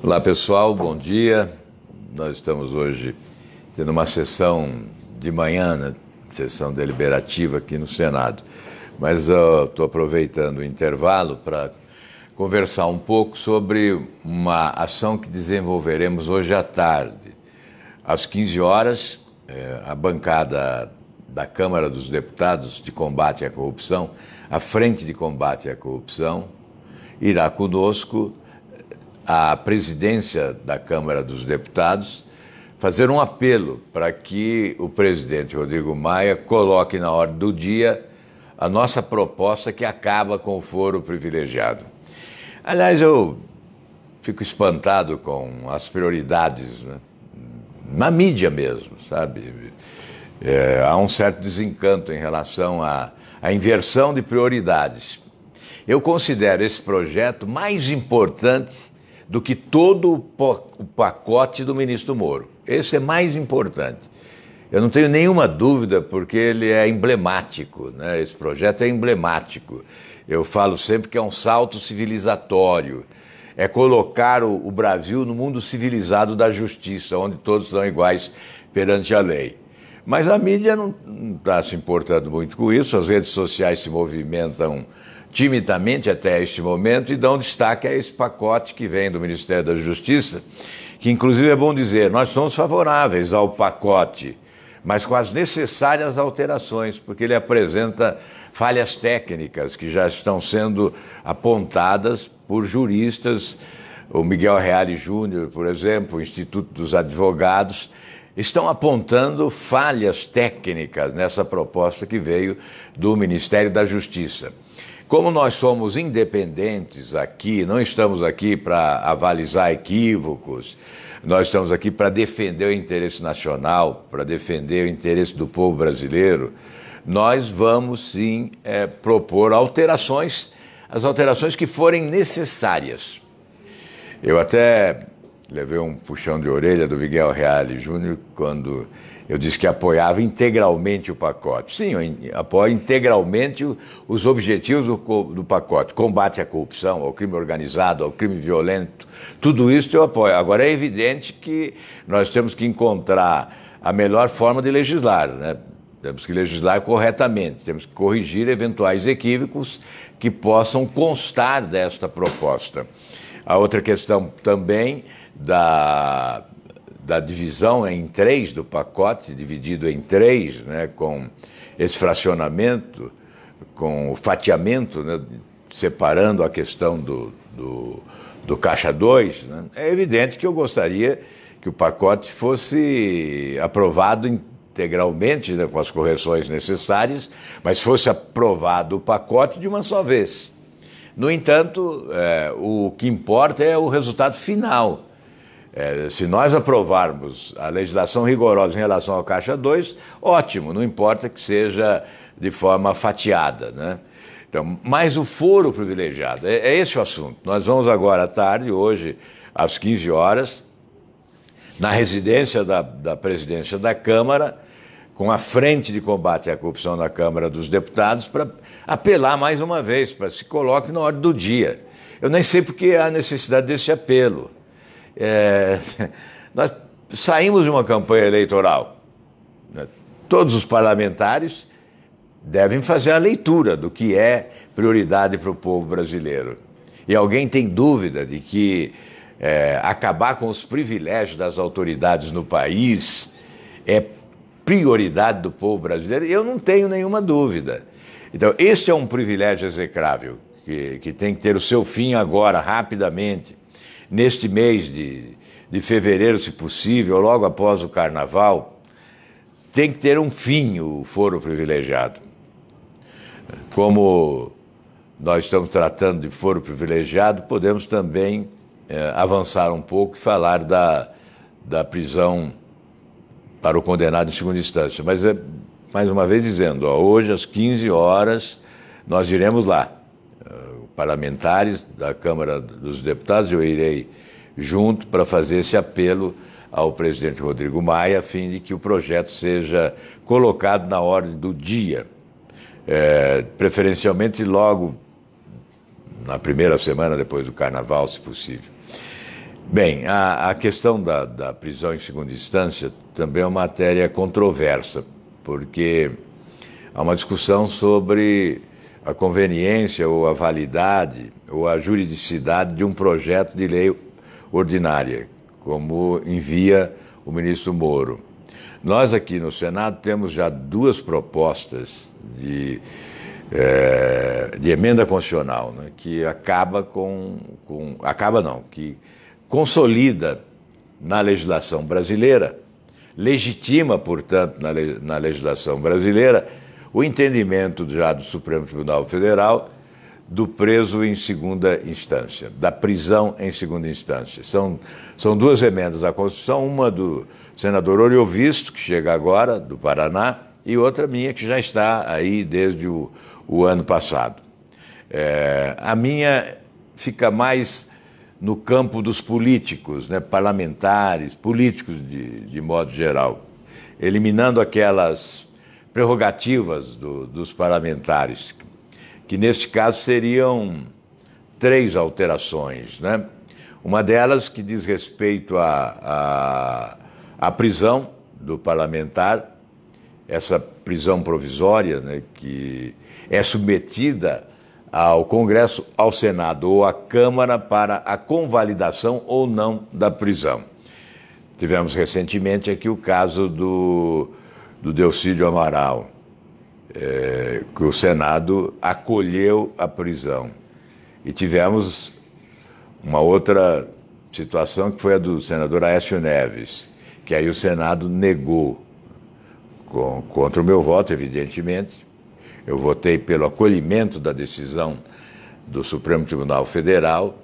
Olá pessoal, bom dia. Nós estamos hoje tendo uma sessão de manhã, né? Sessão deliberativa aqui no Senado. Mas eu estou aproveitando o intervalo para conversar um pouco sobre uma ação que desenvolveremos hoje à tarde. Às 15 horas, a bancada da Câmara dos Deputados de Combate à Corrupção, a Frente de Combate à Corrupção, irá conosco à presidência da Câmara dos Deputados fazer um apelo para que o presidente Rodrigo Maia coloque na ordem do dia a nossa proposta que acaba com o foro privilegiado. Aliás, eu fico espantado com as prioridades, né? Na mídia mesmo, sabe? Há um certo desencanto em relação à inversão de prioridades. Eu considero esse projeto mais importante do que todo o pacote do ministro Moro. Esse é mais importante. Eu não tenho nenhuma dúvida, porque ele é emblemático, né? Esse projeto é emblemático. Eu falo sempre que é um salto civilizatório. É colocar o Brasil no mundo civilizado da justiça, onde todos são iguais perante a lei. Mas a mídia não está se importando muito com isso, as redes sociais se movimentam timidamente até este momento e dão destaque a esse pacote que vem do Ministério da Justiça, que inclusive é bom dizer, nós somos favoráveis ao pacote, mas com as necessárias alterações, porque ele apresenta falhas técnicas que já estão sendo apontadas por juristas, o Miguel Reale Júnior, por exemplo, o Instituto dos Advogados, estão apontando falhas técnicas nessa proposta que veio do Ministério da Justiça. Como nós somos independentes aqui, não estamos aqui para avalizar equívocos, nós estamos aqui para defender o interesse nacional, para defender o interesse do povo brasileiro, nós vamos sim propor alterações, as alterações que forem necessárias. Eu até levei um puxão de orelha do Miguel Reale Júnior quando eu disse que apoiava integralmente o pacote. Sim, eu apoio integralmente os objetivos do pacote. Combate à corrupção, ao crime organizado, ao crime violento, tudo isso eu apoio. Agora, é evidente que nós temos que encontrar a melhor forma de legislar, né? Temos que legislar corretamente, temos que corrigir eventuais equívocos que possam constar desta proposta. A outra questão também da divisão em três do pacote, dividido em três, né, com esse fracionamento, com o fatiamento, né, separando a questão do Caixa 2, né, é evidente que eu gostaria que o pacote fosse aprovado integralmente, né, com as correções necessárias, mas fosse aprovado o pacote de uma só vez. No entanto, o que importa é o resultado final. Se nós aprovarmos a legislação rigorosa em relação ao Caixa 2, ótimo, não importa que seja de forma fatiada, né? Então, mas o foro privilegiado, é esse o assunto. Nós vamos agora à tarde, hoje, às 15 horas, na residência da presidência da Câmara, com a Frente de Combate à Corrupção da Câmara dos Deputados, para apelar mais uma vez, para se coloque na ordem do dia. Eu nem sei porque há necessidade desse apelo. Nós saímos de uma campanha eleitoral, né? Todos os parlamentares devem fazer a leitura do que é prioridade para o povo brasileiro. E alguém tem dúvida de que acabar com os privilégios das autoridades no país é prioridade do povo brasileiro? Eu não tenho nenhuma dúvida. Então, este é um privilégio execrável, que tem que ter o seu fim agora, rapidamente. Neste mês de fevereiro, se possível, logo após o Carnaval, tem que ter um fim o foro privilegiado. Como nós estamos tratando de foro privilegiado, podemos também avançar um pouco e falar da prisão para o condenado em segunda instância. Mas, mais uma vez dizendo, hoje às 15 horas nós iremos lá. Parlamentares da Câmara dos Deputados, eu irei junto para fazer esse apelo ao presidente Rodrigo Maia, a fim de que o projeto seja colocado na ordem do dia, preferencialmente logo na primeira semana depois do Carnaval, se possível. Bem, a questão da prisão em segunda instância também é uma matéria controversa, porque há uma discussão sobre a conveniência ou a validade ou a juridicidade de um projeto de lei ordinária, como envia o ministro Moro. Nós aqui no Senado temos já duas propostas de emenda constitucional, né, que que consolida na legislação brasileira, legitima, portanto, na legislação brasileira, o entendimento já do Supremo Tribunal Federal do preso em segunda instância, da prisão em segunda instância. São duas emendas à Constituição, uma do senador Oriovisto, que chega agora, do Paraná, e outra minha, que já está aí desde o ano passado. A minha fica mais no campo dos políticos, né, parlamentares, políticos de modo geral, eliminando aquelas prerrogativas dos parlamentares, que neste caso seriam 3 alterações, né? Uma delas que diz respeito à prisão do parlamentar, essa prisão provisória, né, que é submetida ao Congresso, ao Senado ou à Câmara para a convalidação ou não da prisão. Tivemos recentemente aqui o caso do Delcídio Amaral, que o Senado acolheu a prisão. E tivemos uma outra situação que foi a do senador Aécio Neves, que aí o Senado negou, contra o meu voto, evidentemente. Eu votei pelo acolhimento da decisão do Supremo Tribunal Federal,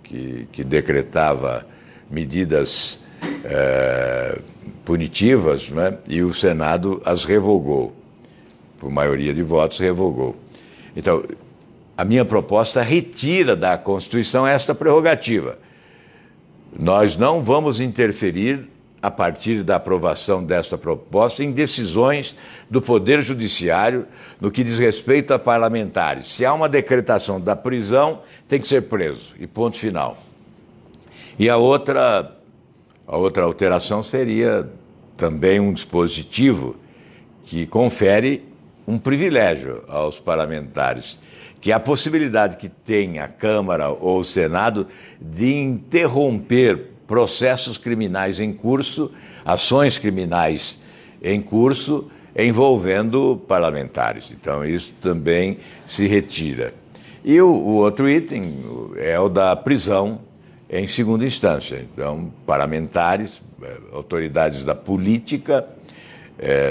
que decretava medidas punitivas, né? E o Senado as revogou. Por maioria de votos, revogou. Então, a minha proposta retira da Constituição esta prerrogativa. Nós não vamos interferir, a partir da aprovação desta proposta, em decisões do Poder Judiciário no que diz respeito a parlamentares. Se há uma decretação da prisão, tem que ser preso, e ponto final. E a outra alteração seria também um dispositivo que confere um privilégio aos parlamentares, que é a possibilidade que tem a Câmara ou o Senado de interromper processos criminais em curso, ações criminais em curso, envolvendo parlamentares. Então, isso também se retira. E o outro item é o da prisão em segunda instância. Então, parlamentares, autoridades da política,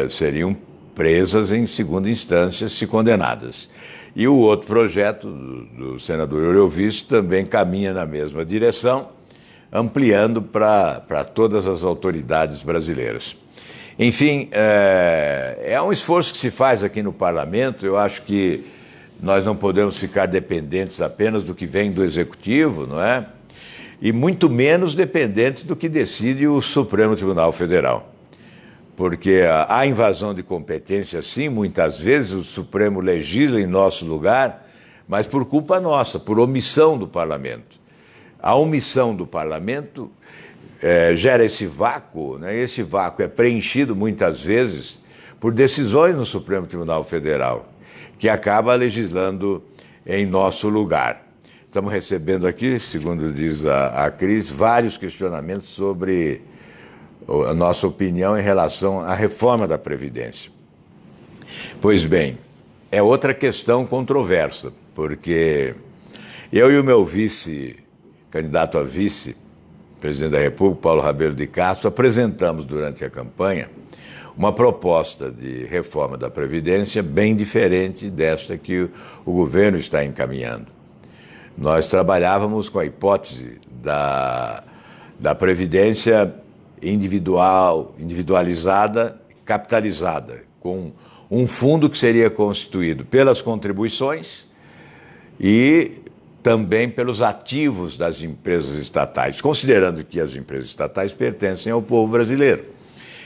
seriam presas em segunda instância se condenadas. E o outro projeto do senador Oriovisto também caminha na mesma direção, ampliando para todas as autoridades brasileiras. Enfim, é um esforço que se faz aqui no Parlamento. Eu acho que nós não podemos ficar dependentes apenas do que vem do Executivo, não é? E muito menos dependentes do que decide o Supremo Tribunal Federal. Porque há invasão de competência, sim, muitas vezes o Supremo legisla em nosso lugar, mas por culpa nossa, por omissão do Parlamento. A omissão do Parlamento gera esse vácuo, né? Esse vácuo é preenchido muitas vezes por decisões no Supremo Tribunal Federal, que acaba legislando em nosso lugar. Estamos recebendo aqui, segundo diz a Cris, vários questionamentos sobre a nossa opinião em relação à reforma da Previdência. Pois bem, é outra questão controversa, porque eu e o meu candidato a vice, presidente da República, Paulo Rabelo de Castro, apresentamos durante a campanha uma proposta de reforma da Previdência bem diferente desta que o governo está encaminhando. Nós trabalhávamos com a hipótese da Previdência individualizada, capitalizada, com um fundo que seria constituído pelas contribuições e também pelos ativos das empresas estatais, considerando que as empresas estatais pertencem ao povo brasileiro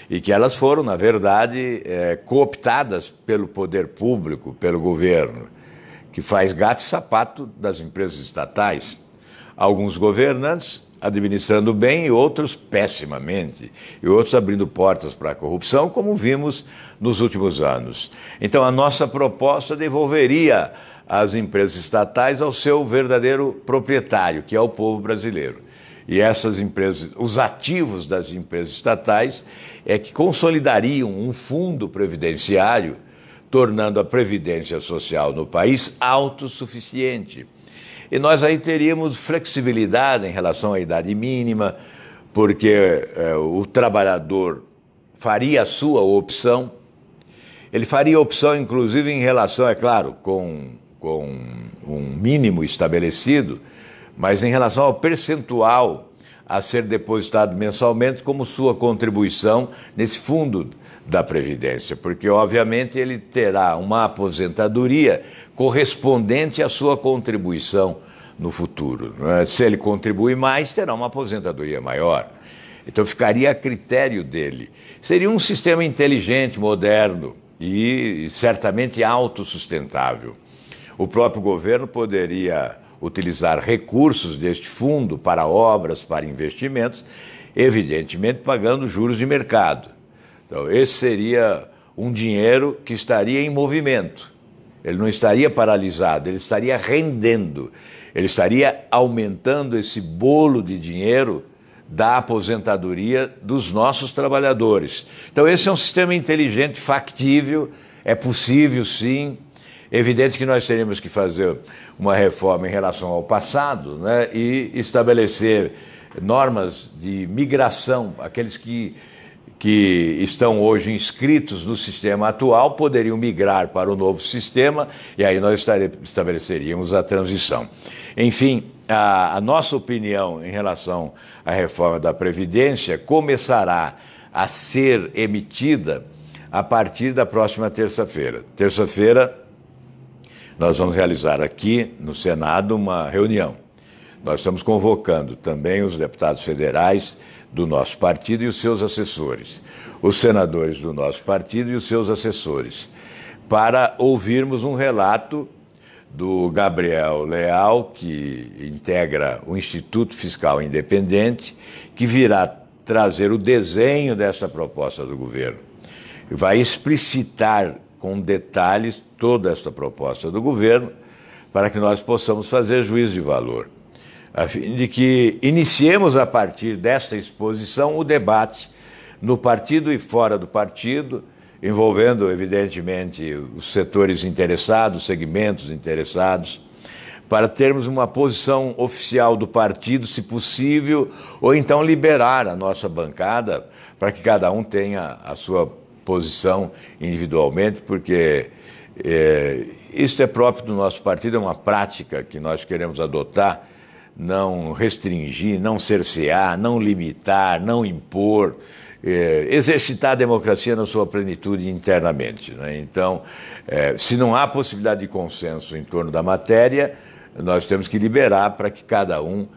e que elas foram, na verdade, cooptadas pelo poder público, pelo governo, que faz gato e sapato das empresas estatais. Alguns governantes administrando bem e outros pessimamente, e outros abrindo portas para a corrupção, como vimos nos últimos anos. Então, a nossa proposta devolveria as empresas estatais ao seu verdadeiro proprietário, que é o povo brasileiro. E essas empresas, os ativos das empresas estatais, é que consolidariam um fundo previdenciário, tornando a previdência social no país autossuficiente. E nós aí teríamos flexibilidade em relação à idade mínima, porque o trabalhador faria a sua opção. Ele faria opção, inclusive, em relação, é claro, com um mínimo estabelecido, mas em relação ao percentual a ser depositado mensalmente como sua contribuição nesse fundo da Previdência, porque, obviamente, ele terá uma aposentadoria correspondente à sua contribuição no futuro. Se ele contribui mais, terá uma aposentadoria maior. Então, ficaria a critério dele. Seria um sistema inteligente, moderno e certamente autossustentável. O próprio governo poderia utilizar recursos deste fundo para obras, para investimentos, evidentemente pagando juros de mercado. Então, esse seria um dinheiro que estaria em movimento. Ele não estaria paralisado, ele estaria rendendo, ele estaria aumentando esse bolo de dinheiro da aposentadoria dos nossos trabalhadores. Então, esse é um sistema inteligente, factível, é possível sim. Evidente que nós teríamos que fazer uma reforma em relação ao passado, né, e estabelecer normas de migração. Aqueles que estão hoje inscritos no sistema atual poderiam migrar para o novo sistema e aí nós estabeleceríamos a transição. Enfim, a nossa opinião em relação à reforma da Previdência começará a ser emitida a partir da próxima terça-feira. Terça-feira, nós vamos realizar aqui no Senado uma reunião. Nós estamos convocando também os deputados federais do nosso partido e os seus assessores, os senadores do nosso partido e os seus assessores, para ouvirmos um relato do Gabriel Leal, que integra o Instituto Fiscal Independente, que virá trazer o desenho dessa proposta do governo. Vai explicitar com detalhes toda esta proposta do governo para que nós possamos fazer juízo de valor, a fim de que iniciemos a partir desta exposição o debate no partido e fora do partido, envolvendo, evidentemente, os setores interessados, segmentos interessados, para termos uma posição oficial do partido, se possível, ou então liberar a nossa bancada para que cada um tenha a sua posição individualmente, porque isso é próprio do nosso partido, é uma prática que nós queremos adotar, não restringir, não cercear, não limitar, não impor, exercitar a democracia na sua plenitude internamente, né? Então, se não há possibilidade de consenso em torno da matéria, nós temos que liberar para que cada um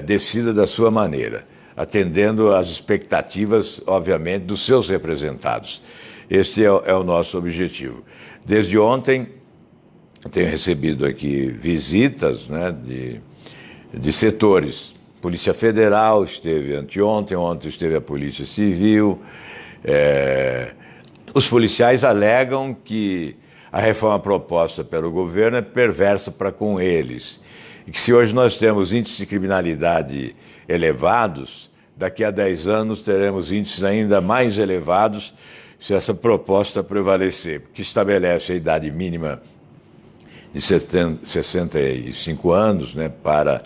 decida da sua maneira, atendendo às expectativas, obviamente, dos seus representados. Este é o nosso objetivo. Desde ontem, tenho recebido aqui visitas, né, de setores. Polícia Federal esteve anteontem, ontem esteve a Polícia Civil. Os policiais alegam que a reforma proposta pelo governo é perversa para com eles. E que se hoje nós temos índices de criminalidade elevados, daqui a 10 anos teremos índices ainda mais elevados se essa proposta prevalecer, que estabelece a idade mínima de 65 anos, né, para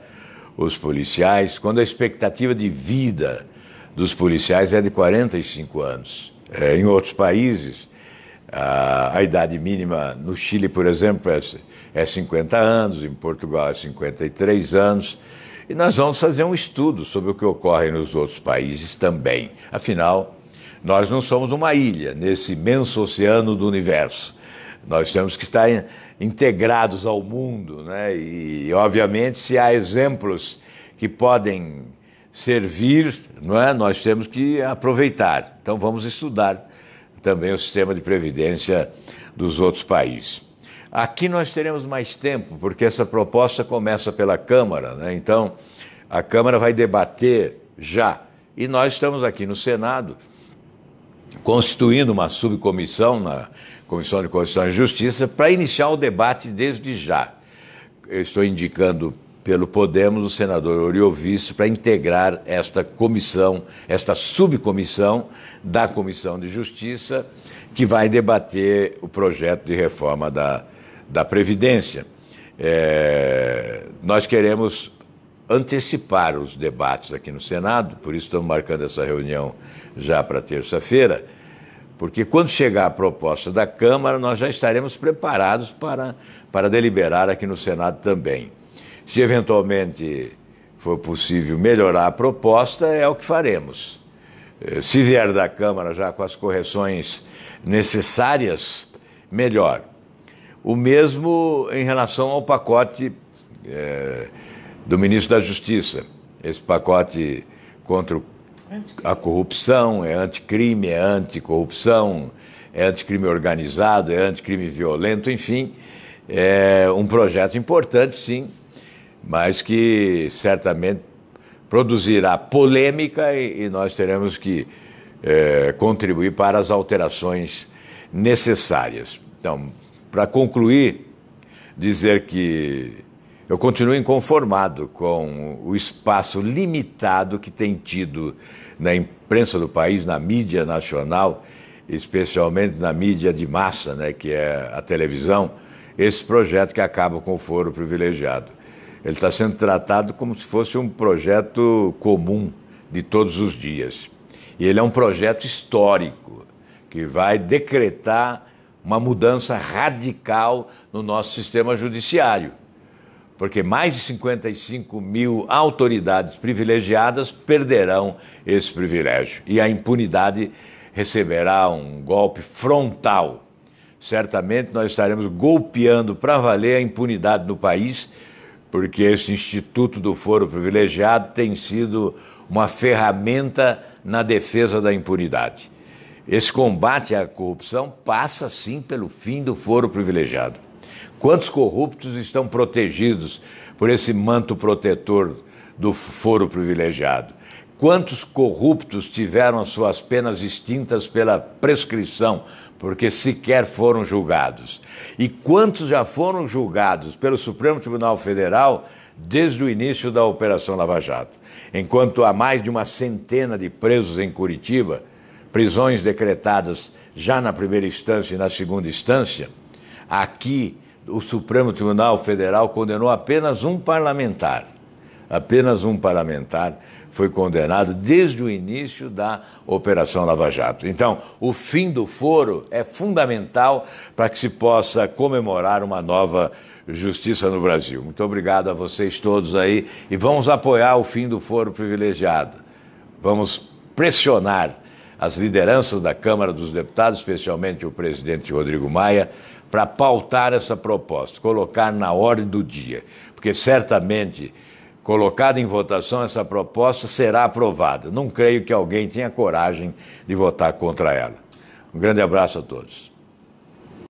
os policiais, quando a expectativa de vida dos policiais é de 45 anos. Em outros países, a idade mínima no Chile, por exemplo, é 50 anos, em Portugal é 53 anos, e nós vamos fazer um estudo sobre o que ocorre nos outros países também. Afinal, nós não somos uma ilha nesse imenso oceano do universo. Nós temos que estar integrados ao mundo, né? E, obviamente, se há exemplos que podem servir, não é? Nós temos que aproveitar. Então, vamos estudar também o sistema de previdência dos outros países. Aqui nós teremos mais tempo, porque essa proposta começa pela Câmara, né? Então, a Câmara vai debater já. E nós estamos aqui no Senado constituindo uma subcomissão na Comissão de Constituição e Justiça para iniciar o debate desde já. Eu estou indicando pelo Podemos o senador Oriovisto para integrar esta comissão, esta subcomissão da Comissão de Justiça, que vai debater o projeto de reforma da Previdência. Nós queremos antecipar os debates aqui no Senado, por isso estamos marcando essa reunião já para terça-feira, porque quando chegar a proposta da Câmara, nós já estaremos preparados para deliberar aqui no Senado também. Se eventualmente for possível melhorar a proposta, é o que faremos. Se vier da Câmara já com as correções necessárias, melhor. O mesmo em relação ao pacote do ministro da Justiça. Esse pacote contra a corrupção, é anticrime, é anticorrupção, é anticrime organizado, é anticrime violento, enfim, é um projeto importante, sim, mas que certamente produzirá polêmica e nós teremos que contribuir para as alterações necessárias. Então, para concluir, dizer que eu continuo inconformado com o espaço limitado que tem tido na imprensa do país, na mídia nacional, especialmente na mídia de massa, né, que é a televisão, esse projeto que acaba com o foro privilegiado. Ele está sendo tratado como se fosse um projeto comum de todos os dias. E ele é um projeto histórico que vai decretar uma mudança radical no nosso sistema judiciário. Porque mais de 55 mil autoridades privilegiadas perderão esse privilégio. E a impunidade receberá um golpe frontal. Certamente nós estaremos golpeando para valer a impunidade no país, porque esse Instituto do Foro Privilegiado tem sido uma ferramenta na defesa da impunidade. Esse combate à corrupção passa, sim, pelo fim do foro privilegiado. Quantos corruptos estão protegidos por esse manto protetor do foro privilegiado? Quantos corruptos tiveram as suas penas extintas pela prescrição, porque sequer foram julgados? E quantos já foram julgados pelo Supremo Tribunal Federal desde o início da Operação Lava Jato? Enquanto há mais de uma centena de presos em Curitiba, prisões decretadas já na primeira instância e na segunda instância, aqui o Supremo Tribunal Federal condenou apenas um parlamentar. Apenas um parlamentar foi condenado desde o início da Operação Lava Jato. Então, o fim do foro é fundamental para que se possa comemorar uma nova justiça no Brasil. Muito obrigado a vocês todos aí e vamos apoiar o fim do foro privilegiado. Vamos pressionar as lideranças da Câmara dos Deputados, especialmente o presidente Rodrigo Maia, para pautar essa proposta, colocar na ordem do dia, porque certamente, colocada em votação, essa proposta será aprovada. Não creio que alguém tenha coragem de votar contra ela. Um grande abraço a todos.